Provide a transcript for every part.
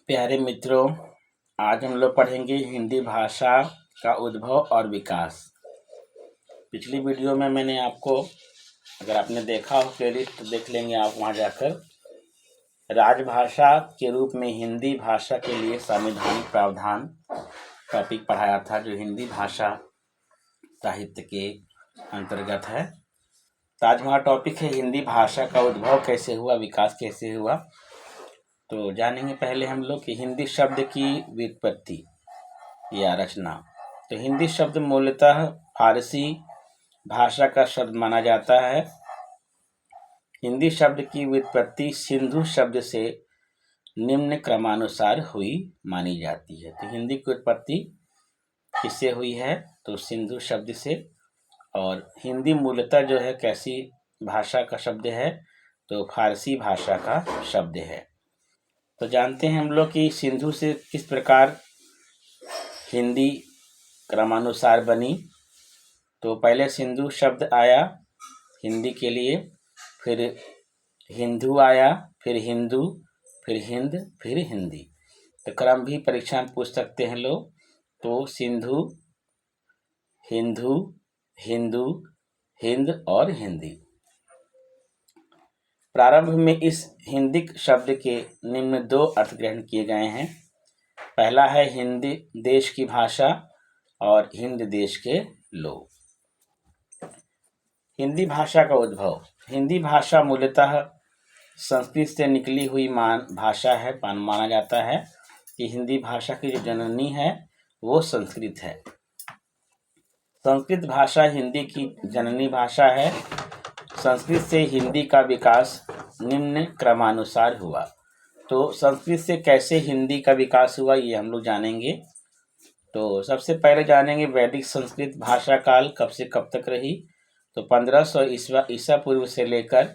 प्यारे मित्रों, आज हम लोग पढ़ेंगे हिंदी भाषा का उद्भव और विकास। पिछली वीडियो में मैंने आपको, अगर आपने देखा हो प्लेलिस्ट तो देख लेंगे आप वहां जाकर, राजभाषा के रूप में हिंदी भाषा के लिए संवैधानिक प्रावधान टॉपिक पढ़ाया था, जो हिंदी भाषा साहित्य के अंतर्गत है। तो आज हमारा टॉपिक है हिंदी भाषा का उद्भव कैसे हुआ, विकास कैसे हुआ। तो जानेंगे पहले हम लोग कि हिंदी शब्द की व्युत्पत्ति या रचना। तो हिंदी शब्द मूलतः फारसी भाषा का शब्द माना जाता है। हिंदी शब्द की व्युत्पत्ति सिंधु शब्द से निम्न क्रमानुसार हुई मानी जाती है। तो हिंदी की उत्पत्ति किससे हुई है? तो सिंधु शब्द से। और हिंदी मूलतः जो है कैसी भाषा का शब्द है? तो फारसी भाषा का शब्द है। तो जानते हैं हम लोग कि सिंधु से किस प्रकार हिंदी क्रमानुसार बनी। तो पहले सिंधु शब्द आया हिंदी के लिए, फिर हिंदू आया, फिर हिंदू, फिर हिंद, फिर हिंदी। तो क्रम भी परीक्षा में पूछ सकते हैं लोग। तो सिंधु, हिंदू, हिंदू, हिंद और हिंदी। प्रारंभ में इस हिंदी शब्द के निम्न दो अर्थ ग्रहण किए गए हैं। पहला है हिंदी देश की भाषा और हिंद देश के लोग। हिंदी भाषा का उद्भव। हिंदी भाषा मूलतः संस्कृत से निकली हुई भाषा है। माना जाता है कि हिंदी भाषा की जो जननी है वो संस्कृत है। संस्कृत भाषा हिंदी की जननी भाषा है। संस्कृत से हिंदी का विकास निम्न क्रमानुसार हुआ। तो संस्कृत से कैसे हिंदी का विकास हुआ ये हम लोग जानेंगे। तो सबसे पहले जानेंगे वैदिक संस्कृत भाषा काल कब से कब तक रही। तो 1500 ईसा पूर्व से लेकर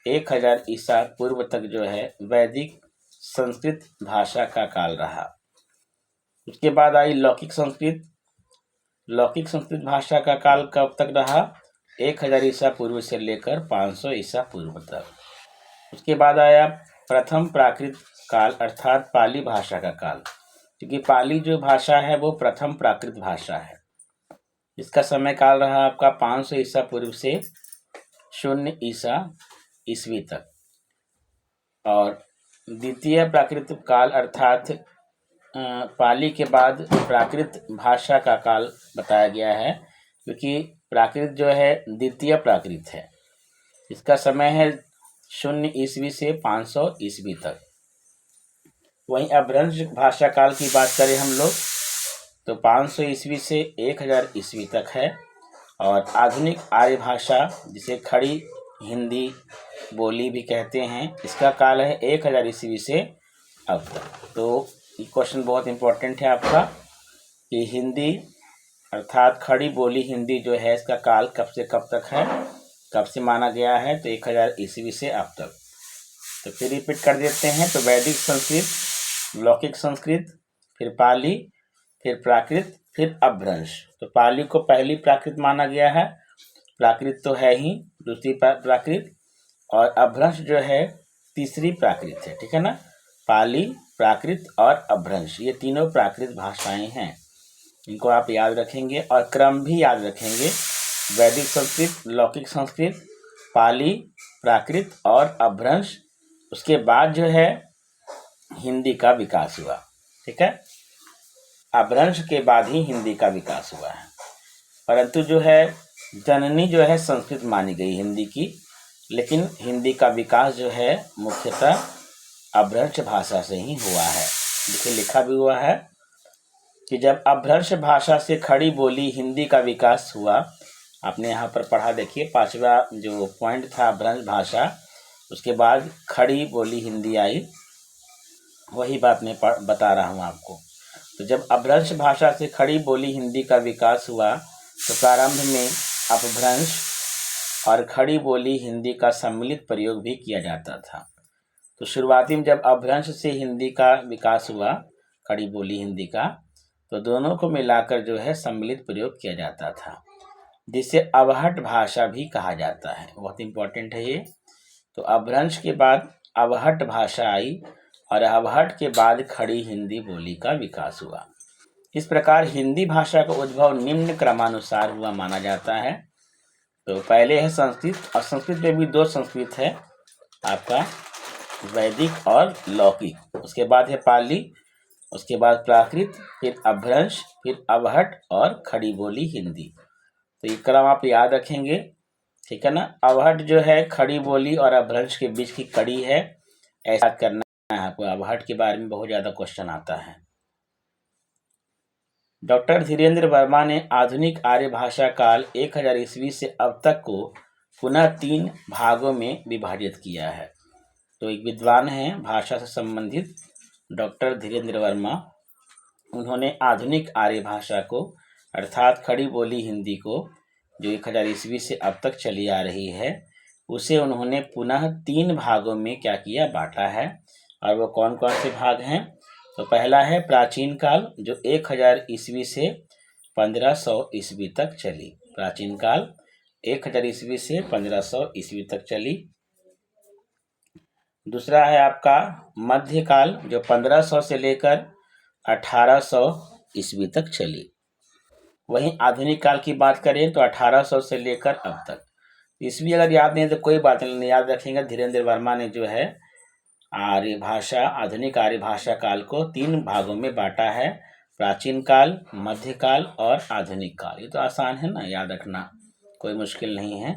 1000 ईसा पूर्व तक जो है वैदिक संस्कृत भाषा का काल रहा। उसके बाद आई लौकिक संस्कृत। लौकिक संस्कृत भाषा का काल कब तक रहा? 1000 ईसा पूर्व से लेकर 500 ईसा पूर्व तक। उसके बाद आया प्रथम प्राकृत काल अर्थात पाली भाषा का काल, क्योंकि पाली जो भाषा है वो प्रथम प्राकृत भाषा है। इसका समय काल रहा आपका 500 ईसा पूर्व से 0 ईसा ईस्वी तक। और द्वितीय प्राकृत काल अर्थात पाली के बाद प्राकृत भाषा का काल बताया गया है, क्योंकि प्राकृत जो है द्वितीय प्राकृत है। इसका समय है 0 ईस्वी से 500 ईस्वी तक। वहीं अपभ्रंश भाषा काल की बात करें हम लोग तो 500 ईस्वी से 1000 ईस्वी तक है। और आधुनिक आर्य भाषा जिसे खड़ी हिंदी बोली भी कहते हैं, इसका काल है 1000 ईस्वी से अब तक। तो ये क्वेश्चन बहुत इंपॉर्टेंट है आपका कि हिंदी अर्थात खड़ी बोली हिंदी जो है इसका काल कब से कब तक है, कब से माना गया है? तो 1000 ईस्वी से अब तक। तो फिर रिपीट कर देते हैं। तो वैदिक संस्कृत, लौकिक संस्कृत, फिर पाली, फिर प्राकृत, फिर अपभ्रंश। तो पाली को पहली प्राकृत माना गया है, प्राकृत तो है ही दूसरी प्राकृत, और अपभ्रंश जो है तीसरी प्राकृत है। ठीक है ना? पाली, प्राकृत और अपभ्रंश ये तीनों प्राकृत भाषाएं हैं। इनको आप याद रखेंगे और क्रम भी याद रखेंगे। वैदिक संस्कृत, लौकिक संस्कृत, पाली, प्राकृत और अपभ्रंश। उसके बाद जो है हिंदी का विकास हुआ। ठीक है? अपभ्रंश के बाद ही हिंदी का विकास हुआ है। परंतु जो है जननी जो है संस्कृत मानी गई हिंदी की, लेकिन हिंदी का विकास जो है मुख्यतः अपभ्रंश भाषा से ही हुआ है। देखिए लिखा भी हुआ है कि जब अपभ्रंश भाषा से खड़ी बोली हिंदी का विकास हुआ। आपने यहाँ पर पढ़ा, देखिए 5वां जो पॉइंट था अपभ्रंश भाषा, उसके बाद खड़ी बोली हिंदी आई। वही बात मैं बता रहा हूँ आपको। तो जब अपभ्रंश भाषा से खड़ी बोली हिंदी का विकास हुआ तो प्रारंभ में अपभ्रंश और खड़ी बोली हिंदी का सम्मिलित प्रयोग भी किया जाता था। तो शुरुआती में जब अपभ्रंश से हिंदी का विकास हुआ, खड़ी बोली हिंदी का, तो दोनों को मिलाकर जो है सम्मिलित प्रयोग किया जाता था, जिसे अवहट भाषा भी कहा जाता है। बहुत इंपॉर्टेंट है ये। तो अपभ्रंश के बाद अवहट भाषा आई और अवहट के बाद खड़ी हिंदी बोली का विकास हुआ। इस प्रकार हिंदी भाषा का उद्भव निम्न क्रमानुसार हुआ माना जाता है। तो पहले है संस्कृत, और संस्कृत में भी दो संस्कृत है आपका, वैदिक और लौकिक। उसके बाद है पाली, उसके बाद प्राकृत, फिर अपभ्रंश, फिर अवहट और खड़ी बोली हिंदी। तो ये क्रम आप याद रखेंगे, ठीक है ना। अवहट जो है खड़ी बोली और अपभ्रंश के बीच की कड़ी है, ऐसा करना है आपको। अवहट के बारे में बहुत ज़्यादा क्वेश्चन आता है। डॉक्टर धीरेन्द्र वर्मा ने आधुनिक आर्य भाषा काल 1000 ईस्वी से अब तक को पुनः 3 भागों में विभाजित किया है। तो एक विद्वान हैं भाषा से संबंधित डॉक्टर धीरेन्द्र वर्मा, उन्होंने आधुनिक आर्य भाषा को अर्थात खड़ी बोली हिंदी को, जो 1000 ईस्वी से अब तक चली आ रही है, उसे उन्होंने पुनः 3 भागों में क्या किया, बांटा है। और वो कौन कौन से भाग हैं? तो पहला है प्राचीन काल, जो 1000 ईस्वी से 1500 ईस्वी तक चली। प्राचीन काल 1000 ईस्वी से 1500 ईस्वी तक चली। दूसरा है आपका मध्यकाल, जो 1500 से लेकर 1800 ईस्वी तक चली। वहीं आधुनिक काल की बात करें तो 1800 से लेकर अब तक। ईस्वी अगर याद नहीं है तो कोई बात नहीं, याद रखेंगे। धीरेन्द्र वर्मा ने जो है आर्य भाषा, आधुनिक आर्य भाषा काल को 3 भागों में बांटा है, प्राचीन काल, मध्यकाल और आधुनिक काल। ये तो आसान है ना, याद रखना, कोई मुश्किल नहीं है।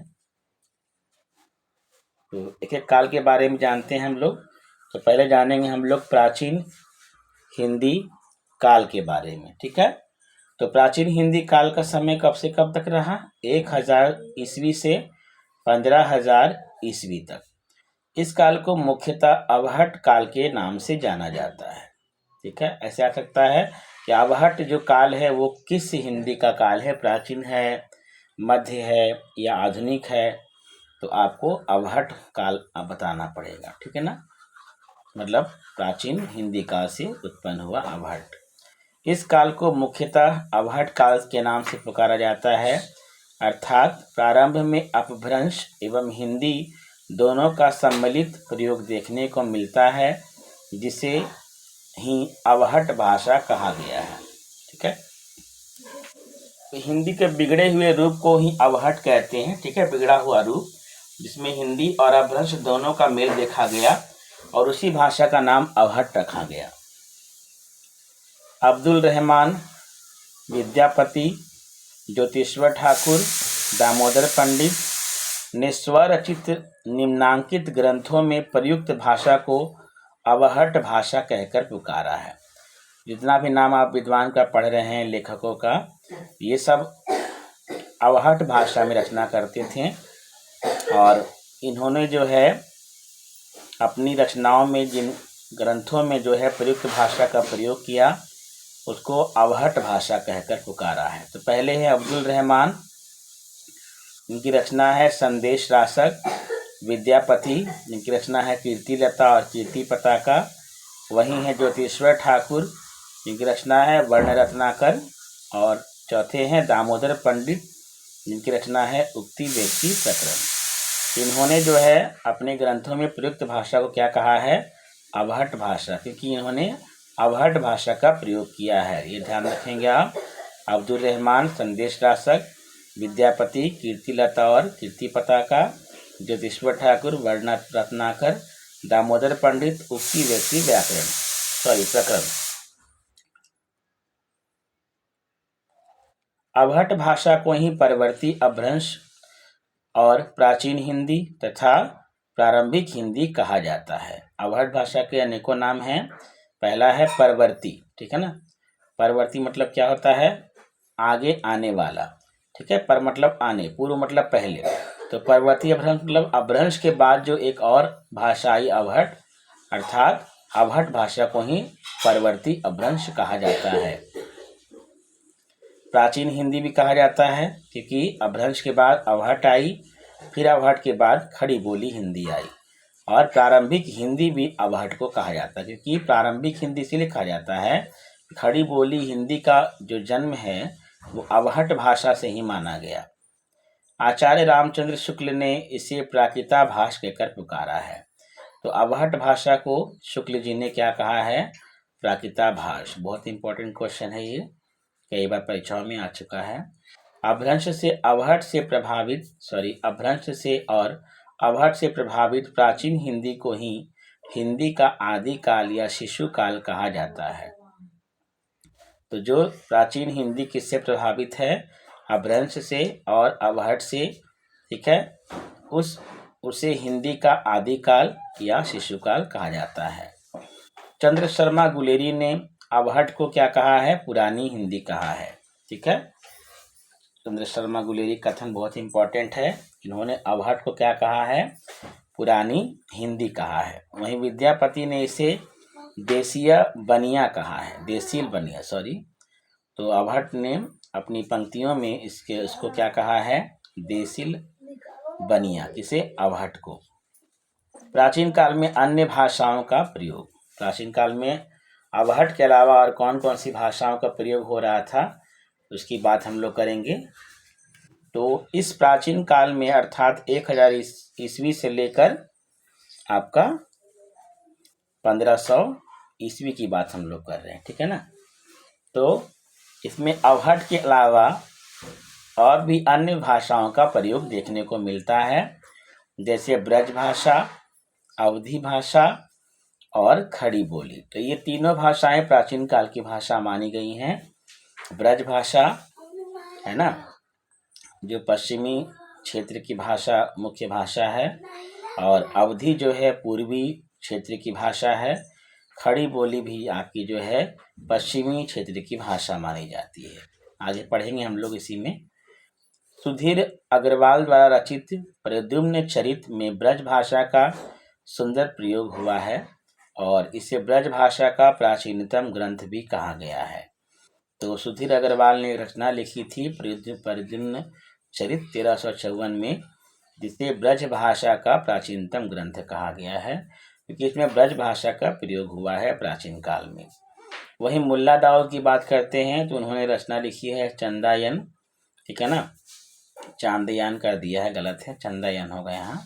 तो एक एक काल के बारे में जानते हैं हम लोग। तो पहले जानेंगे हम लोग प्राचीन हिंदी काल के बारे में, ठीक है। तो प्राचीन हिंदी काल का समय कब से कब तक रहा? 1000 ईस्वी से 15000 ईस्वी तक। इस काल को मुख्यतः अवहट काल के नाम से जाना जाता है, ठीक है। ऐसे आ सकता है कि अवहट जो काल है वो किस हिंदी का काल है, प्राचीन है, मध्य है या आधुनिक है, तो आपको अवहट काल बताना पड़ेगा, ठीक है ना। मतलब प्राचीन हिंदी काल से उत्पन्न हुआ अवहट। इस काल को मुख्यतः अवहट काल के नाम से पुकारा जाता है, अर्थात प्रारंभ में अपभ्रंश एवं हिंदी दोनों का सम्मिलित प्रयोग देखने को मिलता है, जिसे ही अवहट भाषा कहा गया है, ठीक है। तो हिंदी के बिगड़े हुए रूप को ही अवहट कहते हैं, ठीक है, बिगड़ा हुआ रूप जिसमें हिंदी और अपभ्रंश दोनों का मेल देखा गया और उसी भाषा का नाम अवहट रखा गया। अब्दुल रहमान, विद्यापति, ज्योतिश्वर ठाकुर, दामोदर पंडित ने स्वरचित निम्नांकित ग्रंथों में प्रयुक्त भाषा को अवहट भाषा कहकर पुकारा है। जितना भी नाम आप विद्वान का पढ़ रहे हैं, लेखकों का, ये सब अवहट भाषा में रचना करते थे और इन्होंने जो है अपनी रचनाओं में जिन ग्रंथों में जो है प्रयुक्त भाषा का प्रयोग किया उसको अवहट भाषा कहकर पुकारा है। तो पहले है अब्दुल रहमान, इनकी रचना है संदेश रासक। विद्यापति, जिनकी रचना है कीर्तिलता और कीर्ति पताका। वहीं है ज्योतिश्वर ठाकुर, जिनकी रचना है वर्ण रत्नाकर। और चौथे हैं दामोदर पंडित, जिनकी रचना है उक्ति व्यक्ति प्रकरण। इन्होंने जो है अपने ग्रंथों में प्रयुक्त भाषा को क्या कहा है? अवहट भाषा, क्योंकि इन्होंने अवहट भाषा का प्रयोग किया है, ये ध्यान रखेंगे आप। अब्दुल रहमान संदेश रासक, विद्यापति कीर्तिलता और कीर्ति पताका, ज्योतिश्वर ठाकुर वर्ण रत्नाकर, दामोदर पंडित उक्ति व्यक्ति व्याकरण प्रकरण। अवहट भाषा को ही परवर्ती अपभ्रंश और प्राचीन हिंदी तथा प्रारंभिक हिंदी कहा जाता है। अवहट भाषा के अनेकों नाम हैं। पहला है परवर्ती, ठीक है ना। परवर्ती मतलब क्या होता है? आगे आने वाला, ठीक है। पर मतलब आने, पूर्व मतलब पहले। तो परवर्ती अपभ्रंश मतलब अपभ्रंश के बाद जो एक और भाषा आई अवहट, अर्थात अवहट भाषा को ही परवर्ती अपभ्रंश कहा जाता है। प्राचीन हिंदी भी कहा जाता है क्योंकि अपभ्रंश के बाद अवहट आई, फिर अवहट के बाद खड़ी बोली हिंदी आई। और प्रारंभिक हिंदी भी अवहट को कहा जाता है, क्योंकि प्रारंभिक हिंदी इसलिए कहा जाता है, खड़ी बोली हिंदी का जो जन्म है वो अवहट भाषा से ही माना गया। आचार्य रामचंद्र शुक्ल ने इसे प्राकृताभाष कहकर पुकारा है। तो अवहट भाषा को शुक्ल जी ने क्या कहा है? प्राकृताभाष। बहुत इंपॉर्टेंट क्वेश्चन है ये, कई बार परीक्षाओं में आ चुका है। अपभ्रंश से और अवहट से प्रभावित प्राचीन हिंदी को ही हिंदी का आदि काल या शिशु काल कहा जाता है। तो जो प्राचीन हिंदी किससे प्रभावित है? अपभ्रंश से और अवहट से, ठीक है, उसे हिंदी का आदि काल या शिशु काल कहा जाता है। चंद्र शर्मा गुलेरी ने अवहट को क्या कहा है? पुरानी हिंदी कहा है। ठीक है, चंद्र शर्मा गुलेरी कथन बहुत इंपॉर्टेंट है। इन्होंने अवहट को क्या कहा है? पुरानी हिंदी कहा है। वहीं विद्यापति ने इसे देसीय बनिया कहा है, देसील बनिया, सॉरी। तो अवहट ने अपनी पंक्तियों में इसको क्या कहा है? देसील बनिया। किसे? अवहट को। प्राचीन काल में अन्य भाषाओं का प्रयोग। प्राचीन काल में अवहट के अलावा और कौन कौन सी भाषाओं का प्रयोग हो रहा था, उसकी बात हम लोग करेंगे। तो इस प्राचीन काल में अर्थात 1000 ईस्वी से लेकर आपका 1500 ईस्वी की बात हम लोग कर रहे हैं, ठीक है ना। तो इसमें अवहट के अलावा और भी अन्य भाषाओं का प्रयोग देखने को मिलता है, जैसे ब्रज भाषा, अवधी भाषा और खड़ी बोली। तो ये तीनों भाषाएं प्राचीन काल की भाषा मानी गई हैं। ब्रज भाषा है ना, जो पश्चिमी क्षेत्र की भाषा, मुख्य भाषा है, और अवधी जो है पूर्वी क्षेत्र की भाषा है। खड़ी बोली भी आपकी जो है पश्चिमी क्षेत्र की भाषा मानी जाती है। आगे पढ़ेंगे हम लोग इसी में। सुधीर अग्रवाल द्वारा रचित प्रद्युम्न चरित में ब्रज भाषा का सुंदर प्रयोग हुआ है और इसे ब्रज भाषा का प्राचीनतम ग्रंथ भी कहा गया है। तो सुधीर अग्रवाल ने रचना लिखी थी प्रद्युम्न चरित 1354 में, जिसे ब्रज भाषा का प्राचीनतम ग्रंथ कहा गया है, क्योंकि इसमें ब्रज भाषा का प्रयोग हुआ है प्राचीन काल में। वहीं मुल्ला दाऊद की बात करते हैं तो उन्होंने रचना लिखी है चंदायन, ठीक है ना, चांदयान कर दिया है, गलत है, चंदायन होगा यहाँ।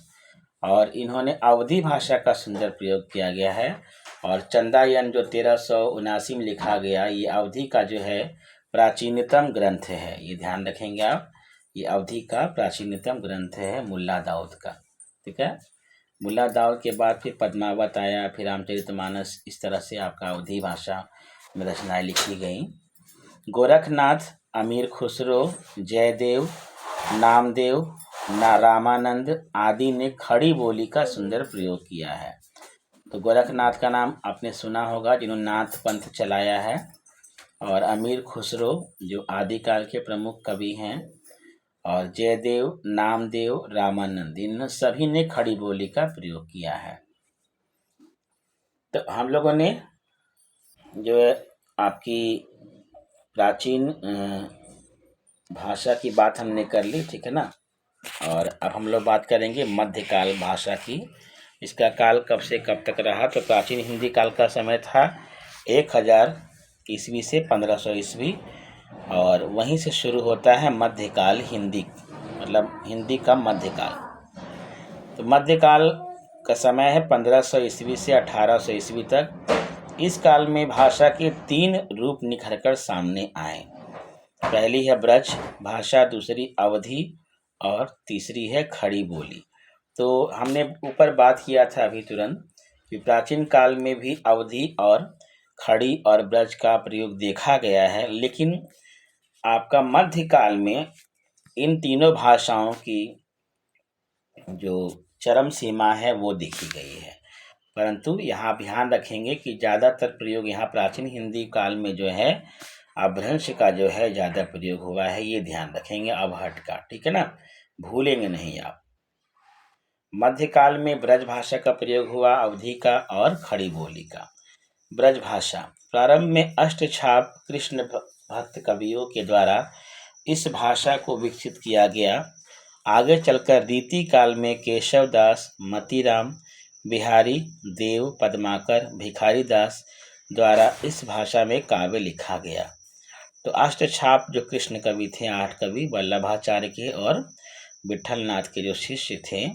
और इन्होंने अवधी भाषा का सुंदर प्रयोग किया गया है, और चंदायन जो 1379 में लिखा गया, ये अवधी का जो है प्राचीनतम ग्रंथ है। ये ध्यान रखेंगे आप, ये अवधी का प्राचीनतम ग्रंथ है मुल्ला दाऊद का, ठीक है। मुल्ला दाऊद के बाद फिर पद्मावत आया, फिर रामचरितमानस, इस तरह से आपका अवधी भाषा में रचनाएं लिखी गई। गोरखनाथ, अमीर खुसरो, जयदेव, नामदेव, रामानंद आदि ने खड़ी बोली का सुंदर प्रयोग किया है। तो गोरखनाथ का नाम आपने सुना होगा, जिन्होंने नाथ पंथ चलाया है, और अमीर खुसरो जो आदिकाल के प्रमुख कवि हैं, और जयदेव, नामदेव, रामानंद, इन सभी ने खड़ी बोली का प्रयोग किया है। तो हम लोगों ने जो है आपकी प्राचीन भाषा की बात हमने कर ली, ठीक है ना। और अब हम लोग बात करेंगे मध्यकाल भाषा की। इसका काल कब से कब तक रहा? तो प्राचीन हिंदी काल का समय था 1000 ईस्वी से 1500 ईस्वी, और वहीं से शुरू होता है मध्यकाल हिंदी, मतलब हिंदी का मध्यकाल। तो मध्यकाल का समय है 1500 ईस्वी से 1800 ईस्वी तक। इस काल में भाषा के 3 रूप निखरकर सामने आए। पहली है ब्रज भाषा, दूसरी अवधी, और तीसरी है खड़ी बोली। तो हमने ऊपर बात किया था अभी तुरंत कि प्राचीन काल में भी अवधी और खड़ी और ब्रज का प्रयोग देखा गया है, लेकिन आपका मध्यकाल में इन तीनों भाषाओं की जो चरम सीमा है वो देखी गई है। परंतु यहाँ ध्यान रखेंगे कि ज़्यादातर प्रयोग यहाँ प्राचीन हिंदी काल में जो है अपभ्रंश का जो है ज़्यादा प्रयोग हुआ है, ये ध्यान रखेंगे, अवहट का, ठीक है ना, भूलेंगे नहीं आप। मध्यकाल में ब्रज भाषा का प्रयोग हुआ, अवधी का और खड़ी बोली का। ब्रज भाषा प्रारंभ में अष्टछाप कृष्ण भक्त कवियों के द्वारा इस भाषा को विकसित किया गया। आगे चलकर रीति काल में केशव दास, मतीराम, बिहारी देव, पद्माकर, भिखारी दास द्वारा इस भाषा में काव्य लिखा गया। तो अष्टछाप जो कृष्ण कवि थे, 8 कवि, वल्लभाचार्य के और विठलनाथ के जो शिष्य थे,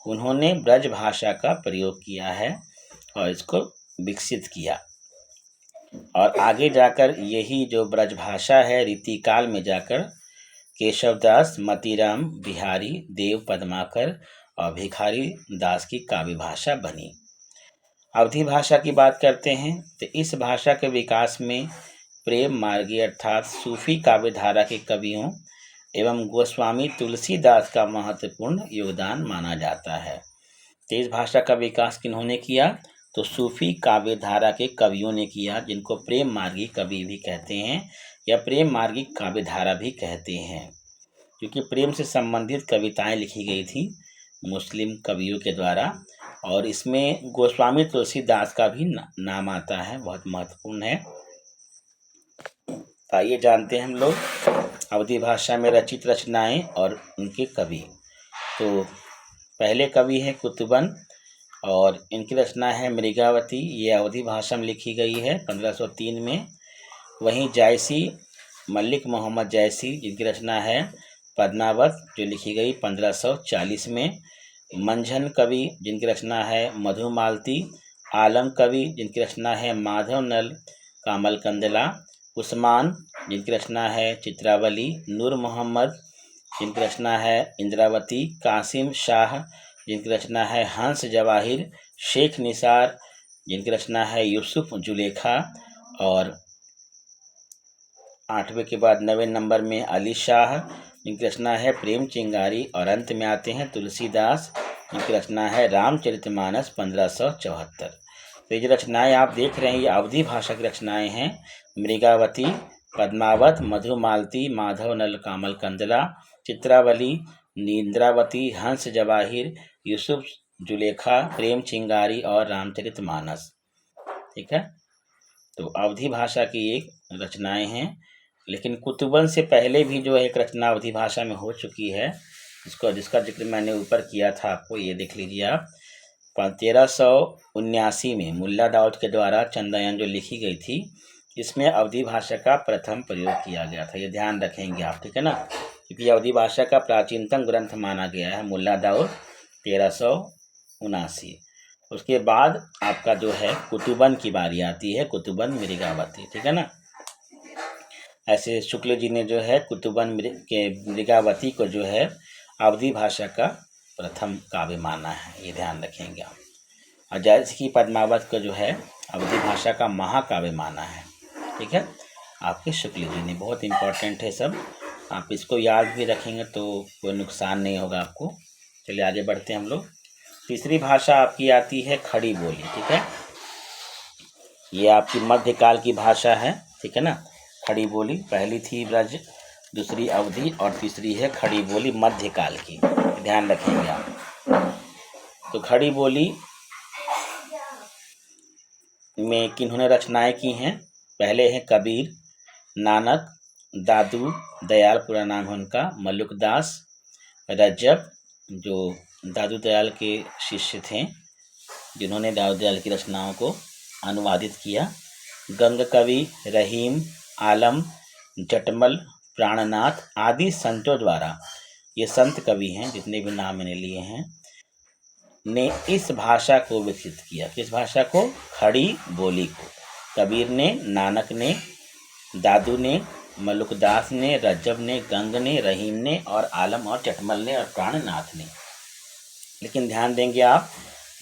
उन्होंने ब्रज भाषा का प्रयोग किया है और इसको विकसित किया। और आगे जाकर यही जो ब्रज भाषा है रीतिकाल में जाकर केशवदास, मतीराम, बिहारी, देव पद्माकर और भिखारी दास की काव्य भाषा बनी। अवधी भाषा की बात करते हैं तो इस भाषा के विकास में प्रेम मार्गी अर्थात सूफी काव्य धारा के कवियों एवं गोस्वामी तुलसीदास का महत्वपूर्ण योगदान माना जाता है। तो इस भाषा का विकास किन्होंने किया? तो सूफी काव्य धारा के कवियों ने किया, जिनको प्रेम मार्गी कवि भी कहते हैं या प्रेम मार्गी काव्य धारा भी कहते हैं, क्योंकि प्रेम से संबंधित कविताएं लिखी गई थी मुस्लिम कवियों के द्वारा। और इसमें गोस्वामी तुलसीदास का भी नाम आता है, बहुत महत्वपूर्ण है। आइए जानते हैं हम लोग अवधी भाषा में रचित रचनाएं और उनके कवि। तो पहले कवि हैं कुतुबन और इनकी रचना है मृगावती। ये अवधी भाषा में लिखी गई है 1503 में। वहीं जायसी, मलिक मोहम्मद जायसी, जिनकी रचना है पद्मावत, जो लिखी गई 1540 में। मंझन कवि, जिनकी रचना है मधुमालती। आलम कवि, जिनकी रचना है माधव नल कामल कंदला। उस्मान, जिनकी रचना है चित्रावली। नूर मोहम्मद, जिनकी रचना है इंद्रावती। कासिम शाह, जिनकी रचना है हंस जवाहिर। शेख निसार, जिनकी रचना है यूसुफ जुलेखा। और 8वें के बाद 9वें नंबर में अली शाह, जिनकी रचना है प्रेम चिंगारी। और अंत में आते हैं तुलसीदास, जिनकी रचना है रामचरितमानस 1574। तो ये जो रचनाएँ आप देख रहे हैं ये अवधी भाषा की रचनाएँ हैं। मृगावती, पद्मावत, मधुमालती, माधव नल कामल कंदला, चित्रावली, नींद्रावती, हंस जवाहिर, यूसुफ जुलेखा, प्रेम चिंगारी और रामचरितमानस। ठीक है, तो अवधी भाषा की एक रचनाएँ हैं। लेकिन कुतुबन से पहले भी जो एक रचना अवधी भाषा में हो चुकी है, जिसका जिक्र मैंने ऊपर किया था, आपको ये देख लीजिए आप। 1379 में मुल्ला दाऊद के द्वारा चंदायन जो लिखी गई थी, इसमें अवधी भाषा का प्रथम प्रयोग किया गया था। ये ध्यान रखेंगे आप, ठीक है ना, क्योंकि अवधी भाषा का प्राचीनतम ग्रंथ माना गया है मुल्ला दाऊद 1379। उसके बाद आपका जो है कुतुबन की बारी आती है, कुतुबन मृगावती, ठीक है ना। ऐसे शुक्ल जी ने जो है कुतुबन मृगावती को जो है अवधी भाषा का प्रथम काव्य माना है, ये ध्यान रखेंगे आप। और जायसी की पद्मावत को जो है अवधी भाषा का महाकाव्य माना है, ठीक है, आपके शुक्ल जी ने। बहुत इम्पोर्टेंट है सब, आप इसको याद भी रखेंगे तो कोई नुकसान नहीं होगा आपको। चलिए आगे बढ़ते हैं हम लोग। तीसरी भाषा आपकी आती है खड़ी बोली, ठीक है। ये आपकी मध्यकाल की भाषा है, ठीक है ना। खड़ी बोली पहली थी ब्रज, दूसरी अवधी और तीसरी है खड़ी बोली मध्यकाल की, ध्यान रखेंगे आप। तो खड़ी बोली में किन्होंने रचनाएं की हैं? पहले हैं कबीर, नानक, दादू दयाल पूरा नाम है उनका, मल्लुकदास, रज्जब जो दादू दयाल के शिष्य थे, जिन्होंने दादू दयाल की रचनाओं को अनुवादित किया। गंग कवि, रहीम, आलम, जटमल, प्राणनाथ आदि संतों द्वारा, ये संत कवि हैं जितने भी नाम मैंने लिए हैं, ने इस भाषा को विकसित किया। किस भाषा को? खड़ी बोली को। कबीर ने, नानक ने, दादू ने, मल्लुकदास ने, रज्जब ने, गंग ने, रहीम ने और आलम और जटमल ने और प्राणनाथ ने। लेकिन ध्यान देंगे आप,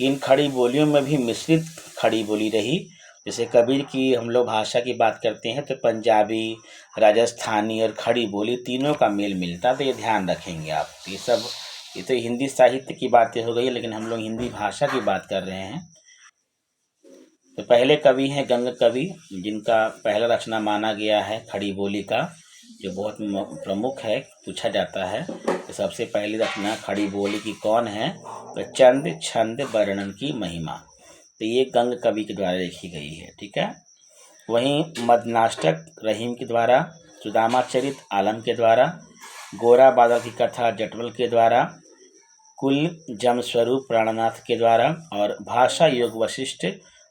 इन खड़ी बोलियों में भी मिश्रित खड़ी बोली रही। जैसे कबीर की हम लोग भाषा की बात करते हैं तो पंजाबी, राजस्थानी और खड़ी बोली तीनों का मेल मिलता, तो ये ध्यान रखेंगे आप। ये तो हिंदी साहित्य की बातें हो गई, लेकिन हम लोग हिंदी भाषा की बात कर रहे हैं। तो पहले कवि हैं गंग कवि, जिनका पहला रचना माना गया है खड़ी बोली का, जो बहुत प्रमुख है, पूछा जाता है तो सबसे पहली रचना खड़ी बोली की कौन है? तो चंद छंद वर्णन की महिमा, तो ये गंग कवि के द्वारा लिखी गई है, ठीक है। वहीं मदनाष्टक रहीम के द्वारा, सुदामा चरित आलम के द्वारा, गोरा बादल की कथा जटमल के द्वारा, कुल जम स्वरूप प्राणनाथ के द्वारा और भाषा योग वशिष्ठ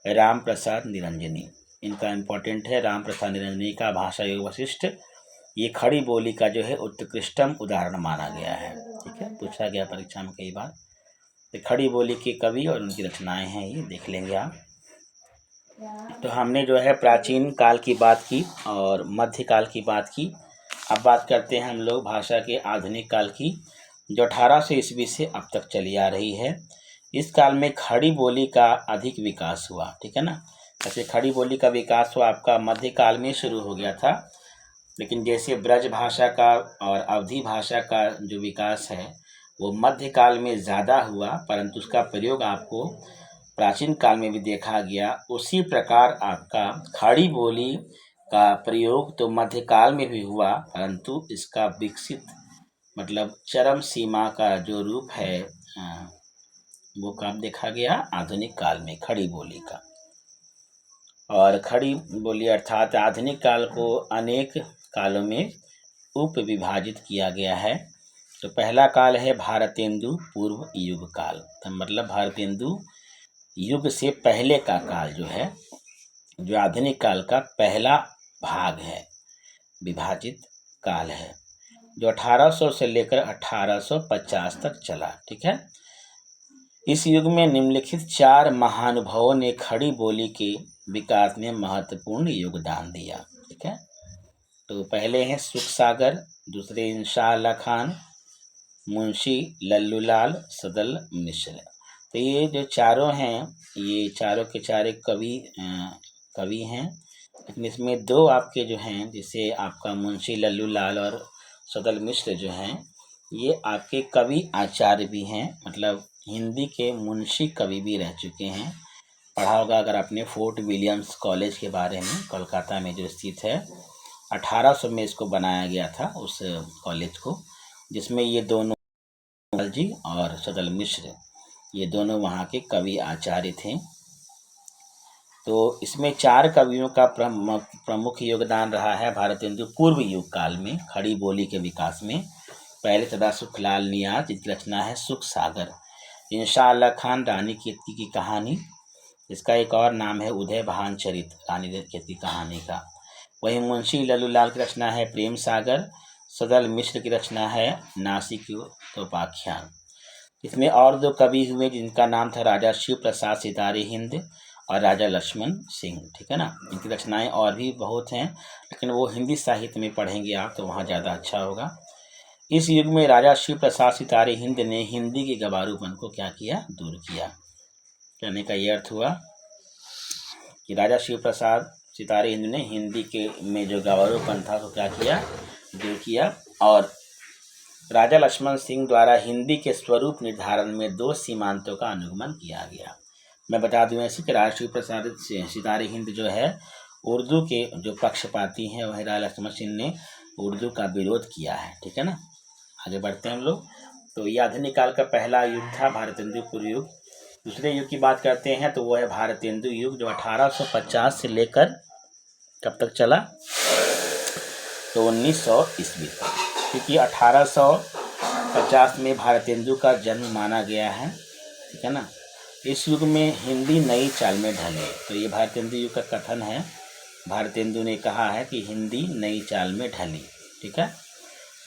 राम प्रसाद निरंजनी, इनका इम्पोर्टेंट है राम प्रसाद निरंजनी का भाषा योग वशिष्ठ। ये खड़ी बोली का जो है उत्कृष्टम उदाहरण माना गया है, ठीक है, पूछा गया परीक्षा में कई बार। तो खड़ी बोली के कवि और उनकी रचनाएं हैं, ये देख लेंगे आप। तो हमने जो है प्राचीन काल की बात की और मध्यकाल की बात की। अब बात करते हैं हम लोग भाषा के आधुनिक काल की, जो 1800 ईस्वी से अब तक चली आ रही है। इस काल में खड़ी बोली का अधिक विकास हुआ, ठीक है ना। ऐसे खड़ी बोली का विकास हुआ आपका मध्यकाल में शुरू हो गया था, लेकिन जैसे ब्रज भाषा का और अवधी भाषा का जो विकास है वो मध्यकाल में ज़्यादा हुआ, परंतु उसका प्रयोग आपको प्राचीन काल में भी देखा गया। उसी प्रकार आपका खड़ी बोली का प्रयोग तो मध्यकाल में भी हुआ, परंतु इसका विकसित मतलब चरम सीमा का जो रूप है वो कब देखा गया? आधुनिक काल में खड़ी बोली का। और खड़ी बोली अर्थात आधुनिक काल को अनेक कालों में उप विभाजित किया गया है। तो पहला काल है भारतेंदु पूर्व युग काल, तो मतलब भारतेंदु युग से पहले का काल जो है, जो आधुनिक काल का पहला भाग है, विभाजित काल है, जो 1800 से लेकर 1850 तक चला, ठीक है। इस युग में निम्नलिखित 4 महानुभावों ने खड़ी बोली के विकास में महत्वपूर्ण योगदान दिया, ठीक है। तो पहले हैं सुख सागर, दूसरे इंशा अल्लाह खान, मुंशी लल्लूलाल, सदल मिश्र। तो ये जो चारों हैं, ये चारों के चारे कवि हैं, लेकिन इसमें 2 आपके जो हैं, जैसे आपका मुंशी लल्लूलाल और सदल मिश्र जो हैं, ये आपके कवि आचार्य भी हैं, मतलब हिंदी के मुंशी कवि भी रह चुके हैं। पढ़ा होगा अगर आपने फोर्ट विलियम्स कॉलेज के बारे में, कोलकाता में जो स्थित है। 1800 में इसको बनाया गया था उस कॉलेज को, जिसमें ये दोनों जी और सदल मिश्र, ये दोनों वहाँ के कवि आचार्य थे। तो इसमें 4 कवियों का प्रमुख योगदान रहा है भारतेंदु पूर्व युग काल में खड़ी बोली के विकास में। पहले सदा सुखलाल नियाज़, जिनकी रचना है सुख सागर। इंशा अल्लाह खान, रानी कीर्ति की कहानी, इसका एक और नाम है उदय भान चरित, रानी कीर्ति की कहानी का। वहीं मुंशी लल्लूलाल की रचना है प्रेम सागर। सदल मिश्र की रचना है नासिकोपाख्यान। इसमें और 2 कवि हुए, जिनका नाम था राजा शिव प्रसाद सितारे हिंद और राजा लक्ष्मण सिंह, ठीक है ना। इनकी रचनाएं और भी बहुत हैं, लेकिन वो हिंदी साहित्य में पढ़ेंगे आप तो वहाँ ज़्यादा अच्छा होगा। इस युग में राजा शिव प्रसाद सितारे हिंद ने हिंदी के गवारूपन को क्या किया? दूर किया। कहने का ये अर्थ हुआ कि राजा शिव प्रसाद सितारे हिंद ने हिंदी के में जो गवारूपन था तो क्या किया? दूर किया। और राजा लक्ष्मण सिंह द्वारा हिंदी के स्वरूप निर्धारण में 2 सीमांतों का अनुगमन किया गया। मैं बता दूं ऐसे कि राजा शिव प्रसाद सितारे हिंद जो है उर्दू के जो पक्षपाती हैं, वह राजा लक्ष्मण सिंह ने उर्दू का विरोध किया है, ठीक है ना। आगे बढ़ते हैं हम लोग। तो ये आधुनिक काल का पहला युग था भारतेंदु पूर्व युग। दूसरे युग की बात करते हैं तो वो है भारतेंदु युग, जो 1850 से लेकर कब तक चला? तो 1900 ईस्वी तक, क्योंकि 1850 में भारतेंदु का जन्म माना गया है, ठीक है ना। इस युग में हिंदी नई चाल में ढली। तो ये भारतेंदु युग का कथन है, भारतेंदु ने कहा है कि हिंदी नई चाल में ढली, ठीक है।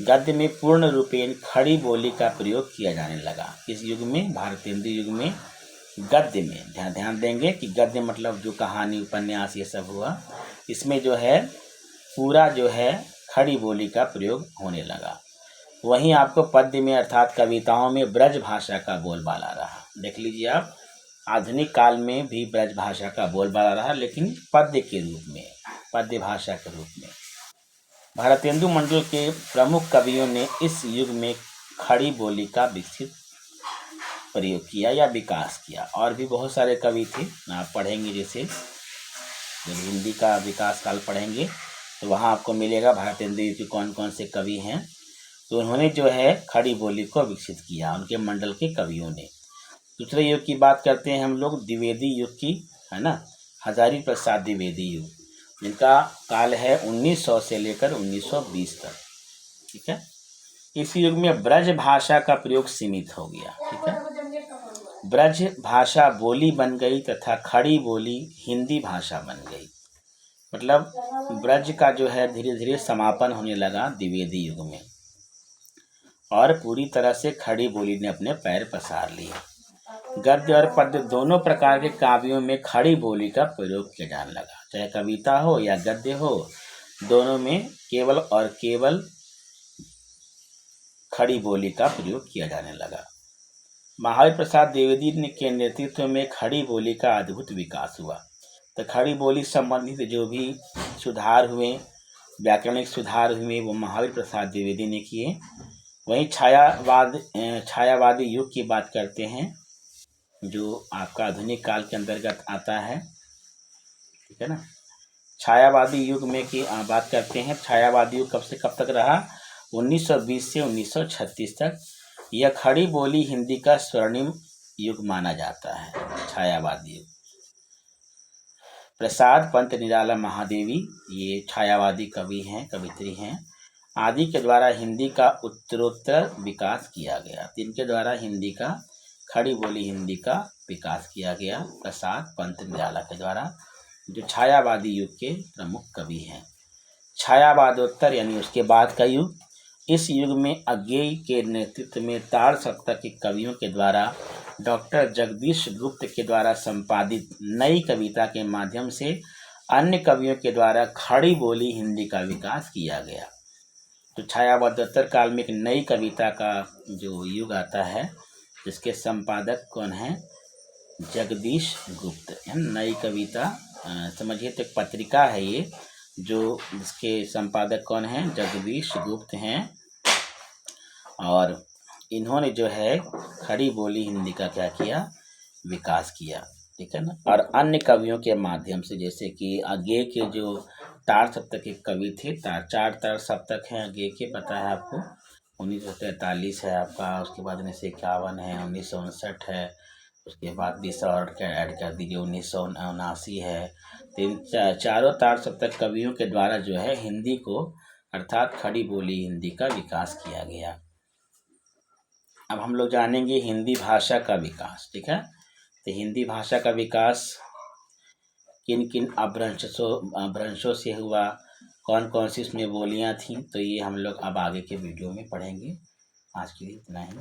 गद्य में पूर्ण रूपेण खड़ी बोली का प्रयोग किया जाने लगा। इस युग में, भारतेंदु युग में गद्य में ध्यान देंगे कि गद्य मतलब जो कहानी उपन्यास ये सब हुआ, इसमें जो है पूरा जो है खड़ी बोली का प्रयोग होने लगा। वहीं आपको पद्य में अर्थात कविताओं में ब्रज भाषा का बोलबाला रहा। देख लीजिए आप, आधुनिक काल में भी ब्रज भाषा का बोलबाला रहा, लेकिन पद्य के रूप में, पद्य भाषा के रूप में। भारतेंदु मंडल के प्रमुख कवियों ने इस युग में खड़ी बोली का विकसित प्रयोग किया या विकास किया। और भी बहुत सारे कवि थे, आप पढ़ेंगे, जैसे जब हिंदी का विकास काल पढ़ेंगे तो वहाँ आपको मिलेगा भारतेंदु युग के कौन कौन से कवि हैं। तो उन्होंने जो है खड़ी बोली को विकसित किया, उनके मंडल के कवियों ने। दूसरे युग की बात करते हैं हम लोग, द्विवेदी युग की, है ना। हजारी प्रसाद द्विवेदी युग, जिनका काल है 1900 से लेकर 1920 तक, ठीक है। इस युग में ब्रज भाषा का प्रयोग सीमित हो गया, ठीक है। ब्रज भाषा बोली बन गई तथा खड़ी बोली हिंदी भाषा बन गई। मतलब ब्रज का जो है धीरे धीरे समापन होने लगा द्विवेदी युग में, और पूरी तरह से खड़ी बोली ने अपने पैर पसार लिए। गद्य और पद्य दोनों प्रकार के काव्यों में खड़ी बोली का प्रयोग किया जाने लगा। चाहे कविता हो या गद्य हो, दोनों में केवल और केवल खड़ी बोली का प्रयोग किया जाने लगा। महावीर प्रसाद द्विवेदी के नेतृत्व में खड़ी बोली का अद्भुत विकास हुआ। तो खड़ी बोली संबंधित जो भी सुधार हुए, व्याकरणिक सुधार हुए, वो महावीर प्रसाद द्विवेदी ने किए। वहीं छायावादी युग की बात करते हैं, जो आपका आधुनिक काल के अंतर्गत आता है, ठीक है ना। छायावादी युग में की बात करते हैं। छायावादी युग कब से कब तक रहा? 1920 से 1936 तक। यह खड़ी बोली हिंदी का स्वर्णिम युग माना जाता है, छायावादी युग। प्रसाद पंत निराला महादेवी ये छायावादी कवि हैं, कवित्री हैं, आदि के द्वारा हिंदी का उत्तरोत्तर विकास किया गया। इनके द्वारा हिंदी का, खड़ी बोली हिंदी का विकास किया गया, प्रसाद पंत निराला के द्वारा, जो छायावादी युग के प्रमुख कवि हैं। छायावादोत्तर यानी उसके बाद का युग। इस युग में अज्ञेय के नेतृत्व में ताड़ सप्तक के कवियों के द्वारा डॉक्टर जगदीश गुप्त के द्वारा संपादित नई कविता के माध्यम से अन्य कवियों के द्वारा खड़ी बोली हिंदी का विकास किया गया। तो छायावादोत्तर काल में एक नई कविता का जो युग आता है, जिसके संपादक कौन हैं? जगदीश गुप्त। नई कविता समझिए तो एक पत्रिका है ये, जो इसके संपादक कौन हैं? जगदीश गुप्त हैं। और इन्होंने जो है खड़ी बोली हिंदी का क्या किया? विकास किया, ठीक है ना। और अन्य कवियों के माध्यम से, जैसे कि आगे के जो ताड़ सप्तक के कवि थे, चार ताड़ सप्तक हैं आगे के, पता है आपको। 1943 है आपका, उसके बाद 1951 है, 1959 है, उसके बाद 20 और ऐड कर दीजिए, 1979 है। चारों ताड़ सप्तक कवियों के द्वारा जो है हिंदी को, अर्थात खड़ी बोली हिंदी का विकास किया गया। अब हम लोग जानेंगे हिंदी भाषा का विकास, ठीक है। तो हिंदी भाषा का विकास किन किन अपभ्रंशों से हुआ, कौन कौन सी इसमें बोलियां थीं, तो ये हम लोग अब आगे के वीडियो में पढ़ेंगे। आज के लिए इतना ही।